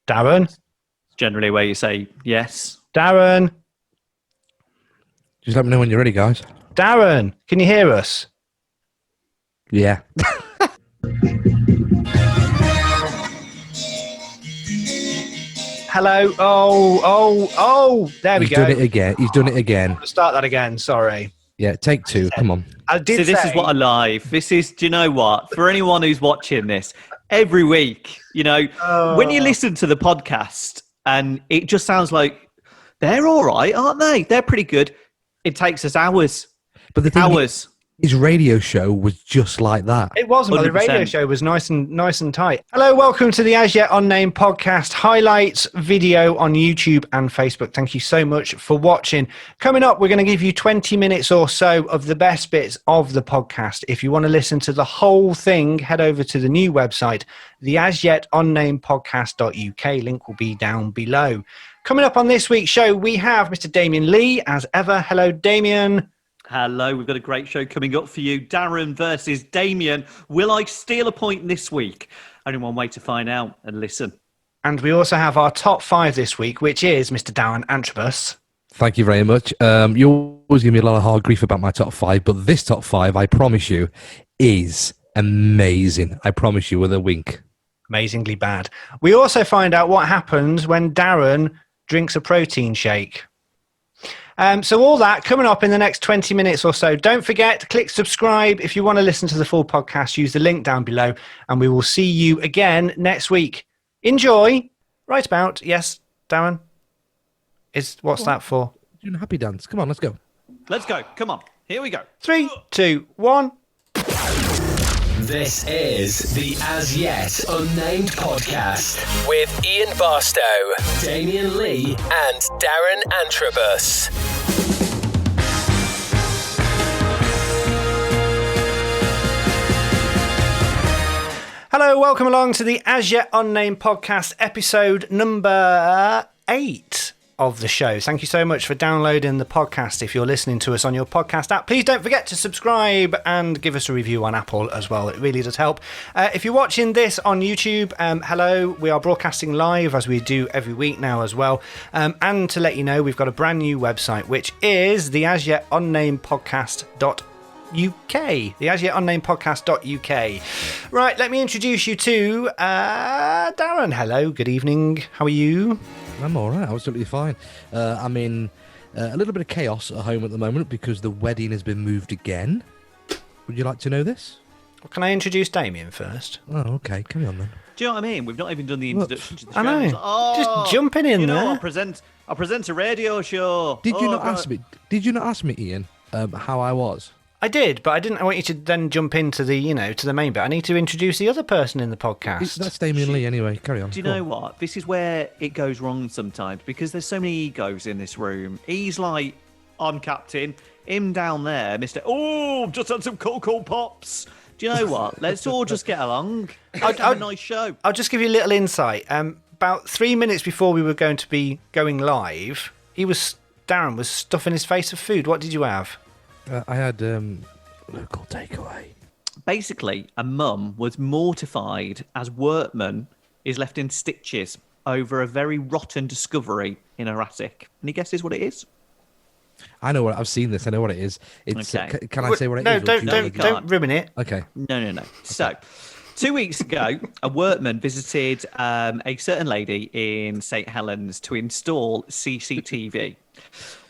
Darren? Generally where you say yes. Darren? Just let me know when you're ready, guys. Darren, can you hear us? Yeah. Hello? There we go. He's done it again. He's done it again. Start that again, sorry. Yeah, take two. Come on. I did See, this is what I like. This is, do you know what? For anyone who's watching this, every week, when you listen to the podcast and it just sounds like they're all right, aren't they? They're pretty good. It takes us hours. But the thing Hours. His radio show was just like that. It wasn't, but the radio 100%. show was nice and tight. Hello, welcome to the As Yet Unnamed podcast highlights video on YouTube and Facebook. Thank you so much for watching. Coming up, we're going to give you 20 minutes or so of the best bits of the podcast. If you want to listen to the whole thing, head over to the new website, the asyetUnnamedpodcast.uk. Link will be down below. Coming up on this week's show, we have Mr. Damian Lee, as ever. Hello, Damian. Hello, we've got a great show coming up for you. Darren versus Damian. Will I steal a point this week? Only one way to find out and listen. And we also have our top 5 this week, which is Mr. Darren Antrobus. Thank you very much. You always give me a lot of hard grief about my top 5, but this top 5, I promise you, is amazing. I promise you, with a wink. Amazingly bad. We also find out what happens when Darren drinks a protein shake. So all that coming up in the next 20 minutes or so. Don't forget, click subscribe. If you want to listen to the full podcast, use the link down below, and we will see you again next week. Enjoy. Right about. Yes, Darren? What's that for? Doing a happy dance. Come on, let's go. Let's go. Come on. Here we go. 3, 2, 1. This is the As Yet Unnamed podcast with Ian Barstow, Damian Lee, and Darren Antrobus. Hello, welcome along to the As Yet Unnamed podcast, episode number 8 of the show. Thank you so much for downloading the podcast. If you're listening to us on your podcast app, please don't forget to subscribe and give us a review on Apple as well. It really does help. If you're watching this on YouTube, hello. We are broadcasting live as we do every week now as well. And to let you know, we've got a brand new website, which is the As Yet Unnamed Podcast.UK, the As Yet Unnamed Podcast.uk. Right, let me introduce you to Darren. Hello, good evening. How are you? I'm all right. Absolutely fine. I'm in a little bit of chaos at home at the moment because the wedding has been moved again. Would you like to know this? Well, can I introduce Damian first? Oh, okay. Carry on then. Do you know what I mean? We've not even done the introduction to the show. I know. Just jumping in there. I present a radio show. Did you not ask me? Did you not ask me, Ian, how I was? I did, but I want you to then jump into the, to the main bit. I need to introduce the other person in the podcast. That's Damian Lee anyway. Carry on. Do you know what? This is where it goes wrong sometimes because there's so many egos in this room. He's like, I'm captain. Him down there, Mr. Oh, just had some cocoa pops. Do you know what? Let's all just get along. Have a nice show. I'll just give you a little insight. About 3 minutes before we were going to be going live, Darren was stuffing his face with food. What did you have? I had local takeaway. Basically, a mum was mortified as workman is left in stitches over a very rotten discovery in her attic. Any guesses what it is? I know what I've seen this. I know what it is. It's Okay. can I say what it is? Don't ruin it. Okay. No. So, 2 weeks ago, a workman visited a certain lady in St. Helens to install CCTV.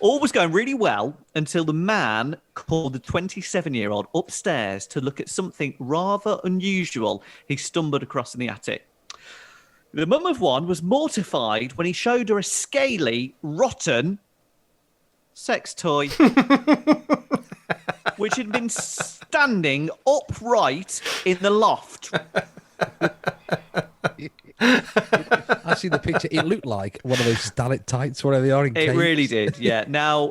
All was going really well until the man called the 27-year-old upstairs to look at something rather unusual he stumbled across in the attic. The mum of one was mortified when he showed her a scaly, rotten sex toy, which had been standing upright in the loft. I see the picture. It looked like one of those stalactites, whatever they are in caves. It really did, yeah. Now,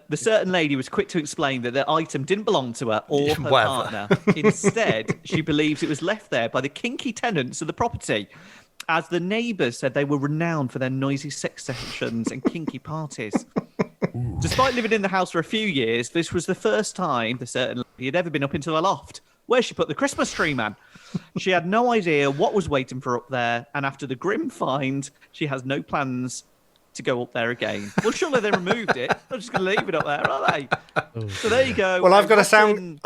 the certain lady was quick to explain that the item didn't belong to her or her partner. Instead, she believes it was left there by the kinky tenants of the property, as the neighbours said they were renowned for their noisy sex sessions and kinky parties. Ooh. Despite living in the house for a few years, this was the first time the certain lady had ever been up into the loft. Where she put the Christmas tree, man? She had no idea what was waiting for her up there, and after the grim find, she has no plans to go up there again. Well, surely they removed it. They're just going to leave it up there, aren't they? So there you go. Well, I've got a sound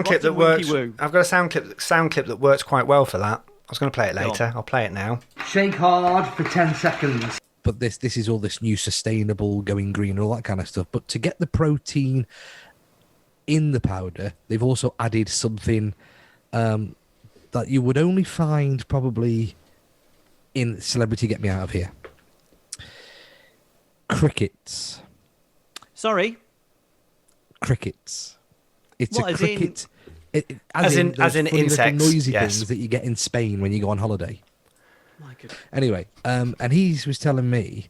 clip that works. Woo. I've got a sound clip that works quite well for that. I was going to play it later. I'll play it now. Shake hard for 10 seconds. But this is all this new sustainable, going green, and all that kind of stuff. But to get the protein in the powder, they've also added something that you would only find probably in Celebrity Get Me Out of Here. Crickets. Sorry? Crickets. It's What, a as in- cricket. As in those funny little insects, noisy yes. things that you get in Spain when you go on holiday. My goodness. Anyway, and he was telling me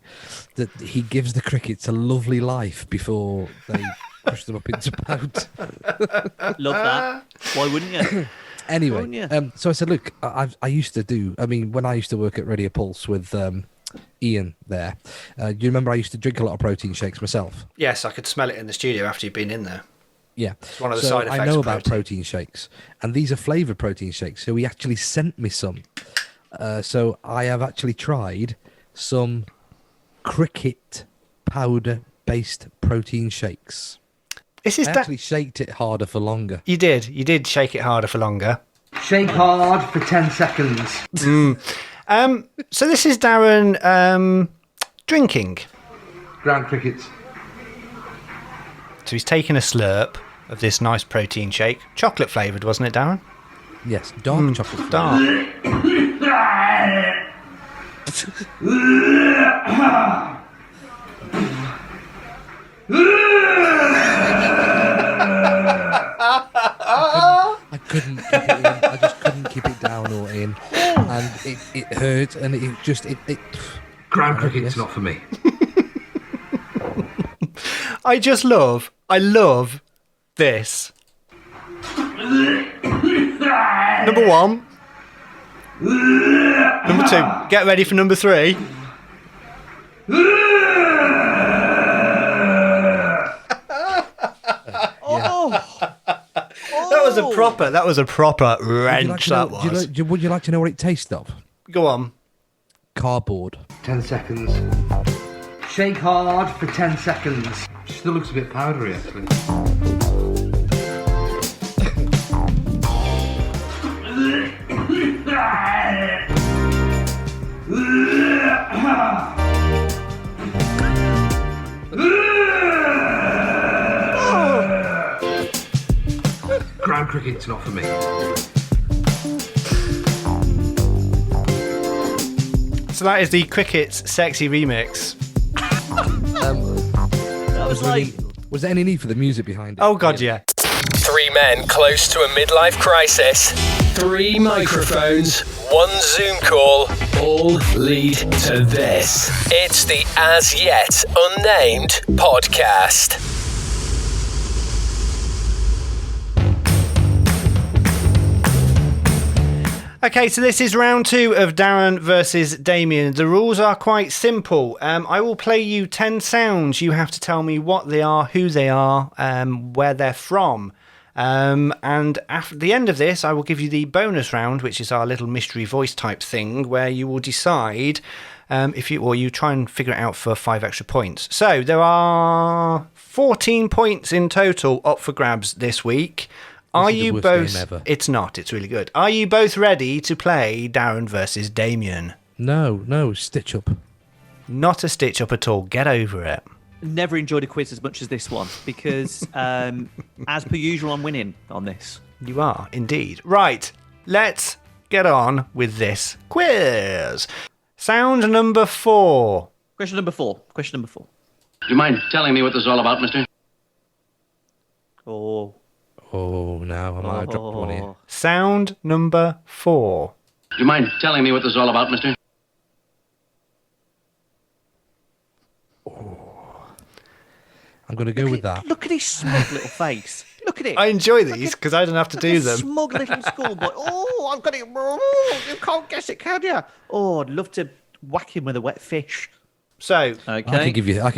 that he gives the crickets a lovely life before they push them up into powder. Love that. Why wouldn't you? Anyway, Wouldn't you? so I said, look, I used to do. I mean, when I used to work at Radio Pulse with Ian there, do you remember I used to drink a lot of protein shakes myself? Yes, I could smell it in the studio after you've been in there. Yeah, It's one of the so side effects I know of about protein shakes, and these are flavoured protein shakes. So he actually sent me some. So I have actually tried some cricket powder-based protein shakes. This is I actually shaked it harder for longer. You did shake it harder for longer. Shake hard for 10 seconds. So this is Darren drinking. Ground crickets. So he's taking a slurp of this nice protein shake. Chocolate flavoured, wasn't it, Darren? Yes, dark chocolate. Dark. I couldn't keep it in. I just couldn't keep it down or in, and it hurt, and it. Ground crickets, Yes. not for me. I love this. Number one. Number two. Get ready for number three. That was a proper wrench. Would you like to know what it tastes of? Go on. Cardboard. 10 seconds. Shake hard for 10 seconds. Still looks a bit powdery, actually. Ground cricket's not for me. So that is the Cricket's sexy remix. That was like... Was there any need for the music behind it? Oh god, yeah. Three men close to a midlife crisis. 3 microphones, 1 Zoom call, all lead to this. It's the As Yet Unnamed podcast. Okay, so this is round 2 of Darren versus Damian. The rules are quite simple. I will play you 10 sounds. You have to tell me what they are, who they are, where they're from. And after the end of this, I will give you the bonus round, which is our little mystery voice type thing, where you will decide if you try and figure it out for 5 extra points. So there are 14 points in total up for grabs this week. Are is the you worst both? game ever. It's not. It's really good. Are you both ready to play Darren versus Damian? No, stitch up. Not a stitch up at all. Get over it. Never enjoyed a quiz as much as this one because, as per usual, I'm winning on this. You are indeed. Right. Let's get on with this quiz. Sound number 4. Question number 4. Do you mind telling me what this is all about, mister? Oh. Oh, no, I might have dropped one here. Sound number 4. Do you mind telling me what this is all about, mister? I'm going to go with that. Look at his smug little face. Look at it. I enjoy these because I don't have to do them. Smug little schoolboy. Oh, I've got it. Oh, you can't guess it, can you? Oh, I'd love to whack him with a wet fish. So, I could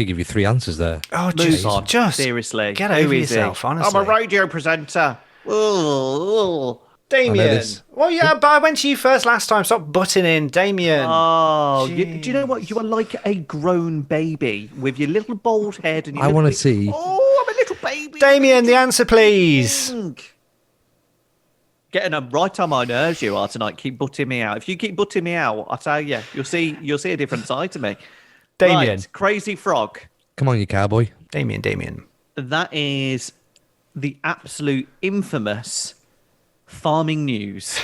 give you 3 answers there. oh, Move on. just Seriously. get Who over is he? yourself, honestly. I'm a radio presenter. Oh. Damien. this. Well, yeah, but I went to you first last time. Stop butting in, Damien. Oh, do you know what? You are like a grown baby with your little bald head and your I little wanna big- see- Oh, I'm a little baby. Damien, the answer, please. Getting them right on my nerves you are tonight. Keep butting me out. If you keep butting me out, I tell you, you'll see a different side to me. Damien. Right, Crazy Frog. Come on, you cowboy. Damien. That is the absolute infamous farming news.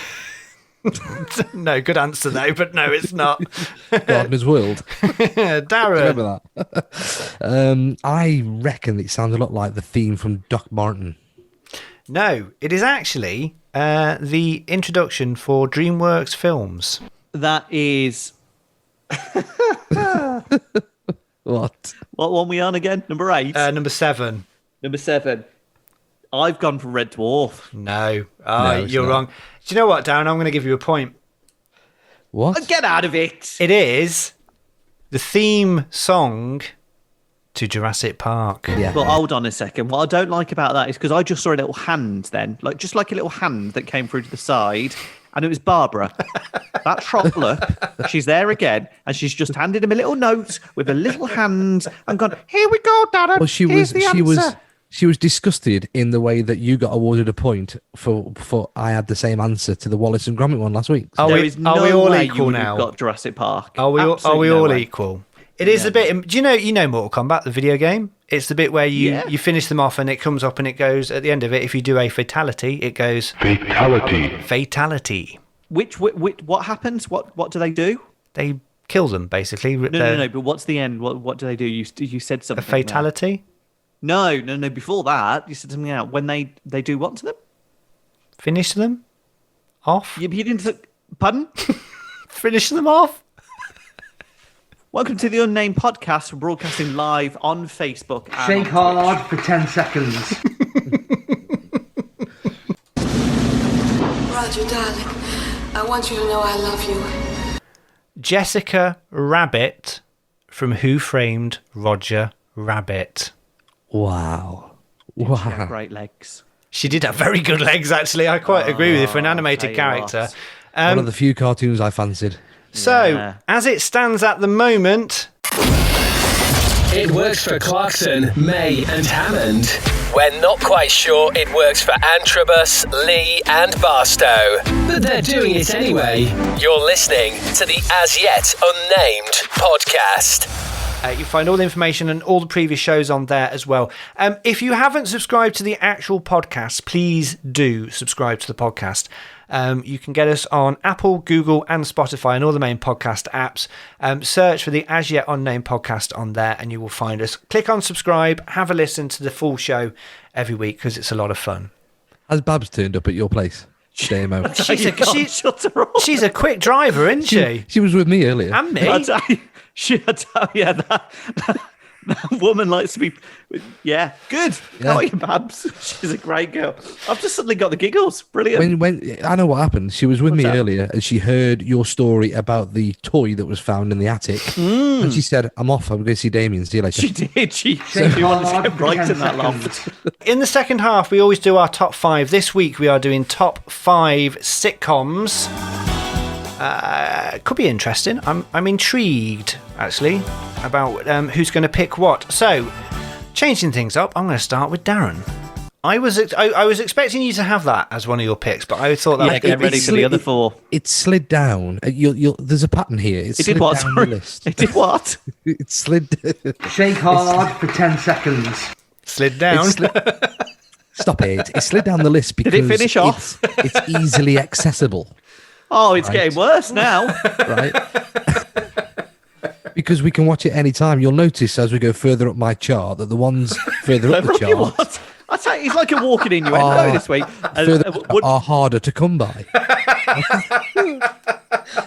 No, good answer though, but no, it's not. Gardener's World. Darren. Remember that? I reckon it sounds a lot like the theme from Doc Martin. No, it is actually the introduction for DreamWorks films. That is What? what one we on again? Number 8. Number 7. Number 7. I've gone for Red Dwarf. No, it's you're not. wrong. Do you know what, Darren? I'm going to give you a point. What? Get out of it. It is the theme song to Jurassic Park. Yeah. But hold on a second. What I don't like about that is because I just saw a little hand then, just like a little hand that came through to the side, and it was Barbara. That trollop, she's there again, and she's just handed him a little note with a little hand and gone, "Here we go, Darren. Well, she Here's was the answer." she was disgusted in the way that you got awarded a point for I had the same answer to the Wallace and Gromit one last week. Are There we- is no are we all way equal you would now? have got Jurassic Park. Are we Absolutely all no way. equal? It is a bit. Do you know Mortal Kombat, the video game? It's the bit where Yeah. you finish them off and it comes up and it goes at the end of it. If you do a fatality, it goes fatality. What happens? What do they do? They kill them basically. No. But what's the end? What do they do? You said something. A fatality. No. Before that, you said something out. When they do what to them? Finish them off. You didn't. Pardon? Finish them off. Welcome to the Unnamed Podcast. We're broadcasting live on Facebook. And Shake on Twitch. hard for 10 seconds. Roger, darling. I want you to know I love you. Jessica Rabbit from Who Framed Roger Rabbit. Wow. She had Wow. great legs. She did have very good legs, actually. I quite agree with you for an animated tell you character. what. One of the few cartoons I fancied. So, Yeah. as it stands at the moment, It works for Clarkson, May, and Hammond. We're not quite sure it works for Antrobus, Lee, and Barstow, but they're doing it anyway. You're listening to the As Yet Unnamed podcast. you find all the information and all the previous shows on there as well. If you haven't subscribed to the actual podcast, please do subscribe to the podcast. You can get us on Apple, Google, and Spotify and all the main podcast apps. Search for the As Yet Unnamed podcast on there and you will find us. Click on subscribe, have a listen to the full show every week because it's a lot of fun. Has Babs turned up at your place? Damo. Shut her off. She's a quick driver, isn't she? She was with me earlier. And me. I tell you, that woman likes to be. Yeah, good. Yeah. How are you, Babs? She's a great girl. I've just suddenly got the giggles. Brilliant. When I know what happened. She was with me that? earlier and she heard your story about the toy that was found in the attic. And she said, "I'm off. I'm going to see Damien. See you later." She did. She Shake wanted to hard get for right 10 in that seconds. loft. In the second half, we always do our top 5. This week, we are doing top 5 sitcoms. It could be interesting. I'm intrigued, actually, about who's going to pick what. So, changing things up, I'm going to start with Darren. I was expecting you to have that as one of your picks, but I thought that Yeah, was get going to ready be... for the other 4. It slid down. There's a pattern here. It did what? Down Sorry. the list. It did what? It slid. Shake hard for 10 seconds. slid down. Stop it. It slid down the list because it finish off? It's easily accessible, Oh, it's Right. getting worse now. right? Because we can watch it anytime. You'll notice as we go further up my chart that the ones further up the Robbie, chart what? I tell you, he's like a walking innuendo this week. further are harder to come by.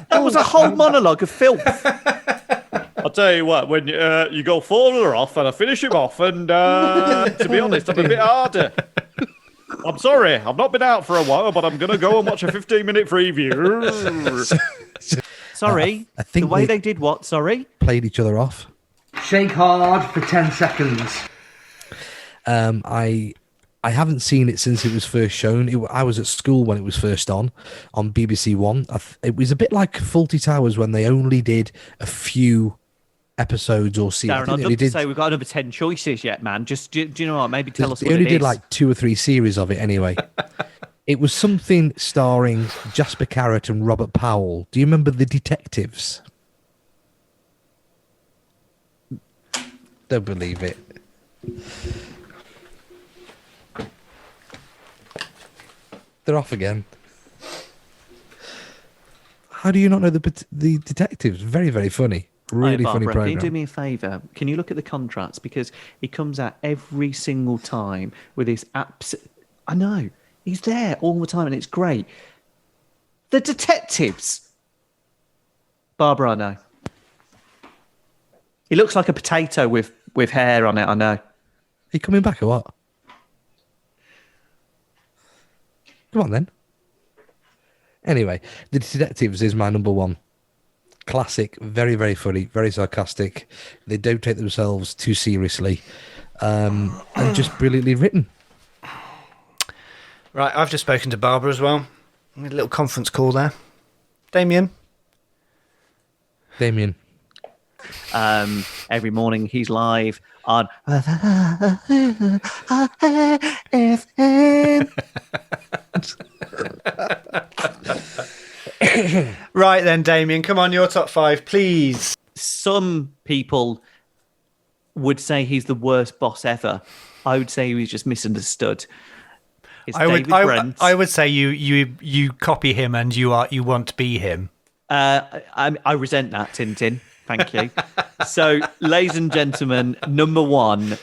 That was a whole monologue of filth. I'll tell you what, when you go further off and I finish him off, and to be honest, I'm a bit harder. I'm sorry, I've not been out for a while, but I'm going to go and watch a 15-minute preview. Sorry, I think the way they- they did what, sorry? Played each other off. Shake hard for 10 seconds. I I haven't seen it since it was first shown. I was at school when it was first on BBC One. It was a bit like Fawlty Towers when they only did a few episodes or series. Darren, I'd love to say we've got another 10 choices yet, man. Just, do you know what? Maybe tell us what they only it did is. like 2 or 3 series of it anyway. It was something starring Jasper Carrott and Robert Powell. Do you remember The Detectives? Don't believe it. They're off again. How do you not know the Detectives? Very, very funny. Really Barbara, funny program. can you do me a favour? Can you look at the contracts? Because he comes out every single time with his apps. I know. He's there all the time and it's great. The Detectives. Barbara, I know. He looks like a potato with hair on it, I know. Are you coming back or what? Come on then. Anyway, The Detectives is my number one. Classic, very, very funny, very sarcastic. They don't take themselves too seriously. And just brilliantly written. Right, I've just spoken to Barbara as well. A little conference call there. Damian. Every morning he's live on Right then, Damian, come on, your top 5, please. Some people would say he's the worst boss ever. I would say he was just misunderstood. It's David Brent. I would say you copy him and you want to be him. I resent that, Tintin. Thank you. So, ladies and gentlemen, number 1,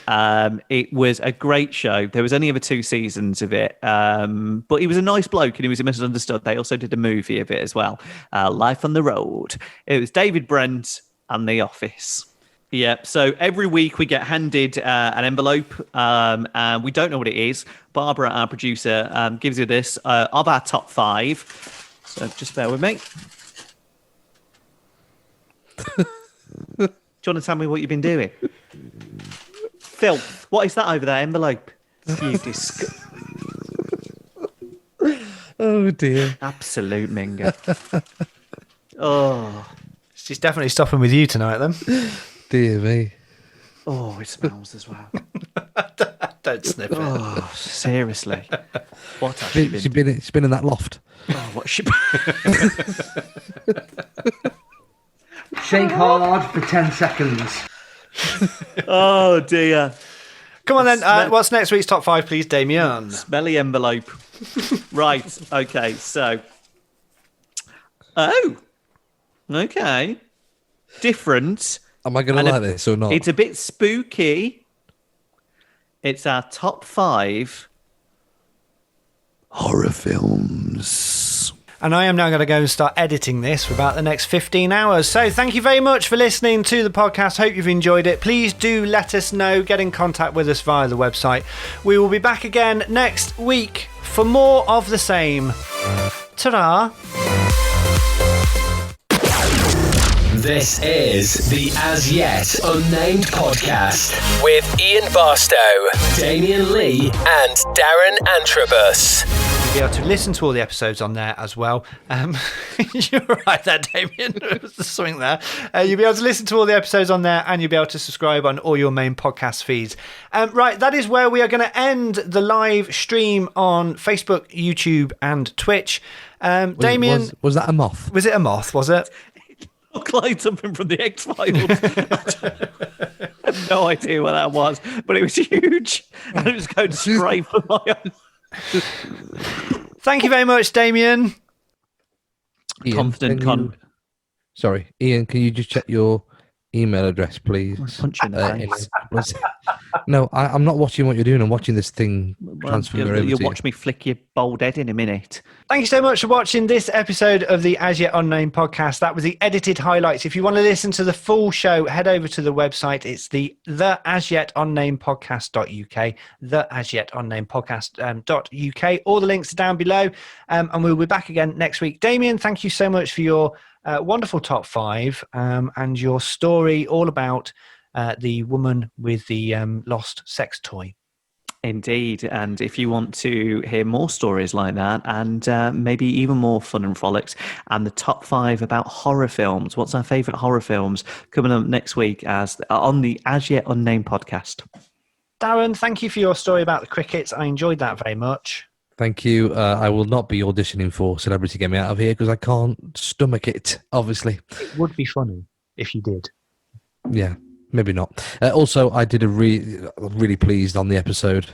it was a great show. There was only ever 2 seasons of it, but he was a nice bloke and he was misunderstood. They also did a movie of it as well, Life on the Road. It was David Brent and The Office. Yeah, so every week we get handed an envelope, and we don't know what it is. Barbara, our producer, gives you this of our top 5. So just bear with me. Do you want to tell me what you've been doing? Filth. What is that over there? Envelope. You Oh dear. absolute minger. Oh. She's definitely stopping with you tonight, then. Dear me. Oh, it smells as well. Don't sniff it. Oh, seriously. What has she She's been? been in that loft. Oh, what she Shake hard for 10 seconds. Oh, dear. Come on then, what's next week's top 5, please, Damian? Smelly envelope. Right, okay, so. Oh, okay. Different. Am I going to like this or not? It's a bit spooky. It's our top 5 horror films. And I am now going to go and start editing this for about the next 15 hours. So thank you very much for listening to the podcast. Hope you've enjoyed it. Please do let us know. Get in contact with us via the website. We will be back again next week for more of the same. Ta-da! This is the As Yet Unnamed Podcast with Ian Barstow, Damian Lee, and Darren Antrobus. You'll be able to listen to all the episodes on there as well. You're right there, Damian. There's something there. You'll be able to listen to all the episodes on there, and you'll be able to subscribe on all your main podcast feeds. Right, that is where we are going to end the live stream on Facebook, YouTube, and Twitch. Damian, was that a moth? Was it a moth? Was it? Looked like something from the X-Files. I have no idea what that was, but it was huge. And it was going straight for my own. Thank you very much, Damian. Ian, Confident Sorry, Ian, can you just check your email address, please? Punch you in the face. No, I'm not watching what you're doing. I'm watching this thing transfer over to you. You'll watch me flick your bald head in a minute. Thank you so much for watching this episode of the As Yet Unnamed podcast. That was the edited highlights. If you want to listen to the full show, head over to the website. It's the As Yet Unnamed podcast.uk, the As Yet Unnamed podcast.uk. All the links are down below, and we'll be back again next week. Damian, thank you so much for your wonderful top 5 and your story all about the woman with the lost sex toy. Indeed. And if you want to hear more stories like that and maybe even more fun and frolics and the top 5 about horror films, what's our favourite horror films, coming up next week as on the As Yet Unnamed podcast. Darren, thank you for your story about the crickets. I enjoyed that very much. Thank you. I will not be auditioning for Celebrity Get Me Out of Here because I can't stomach it, obviously. It would be funny if you did. Yeah, maybe not. Also, I did really pleased on the episode.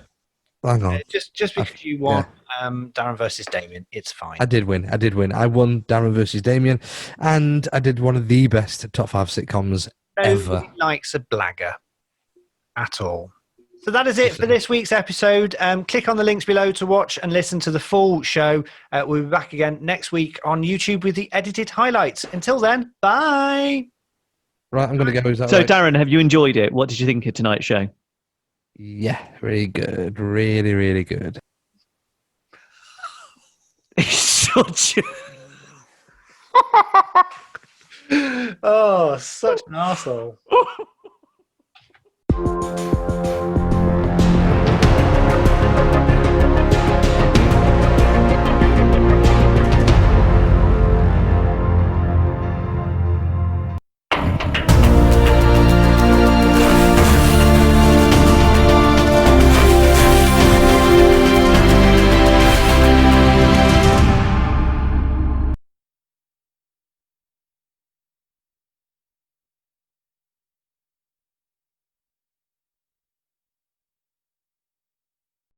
Hang on. Just because you won Darren versus Damian, it's fine. I did win. I won Darren versus Damian, and I did one of the best top 5 sitcoms ever. Nobody likes a blagger at all. So that is it for this week's episode. Click on the links below to watch and listen to the full show. We'll be back again next week on YouTube with the edited highlights. Until then, bye. Right, I'm going to go. Is that So, right? Darren, have you enjoyed it? What did you think of tonight's show? Yeah, really good. Really, really good. It's such Oh, such an arsehole.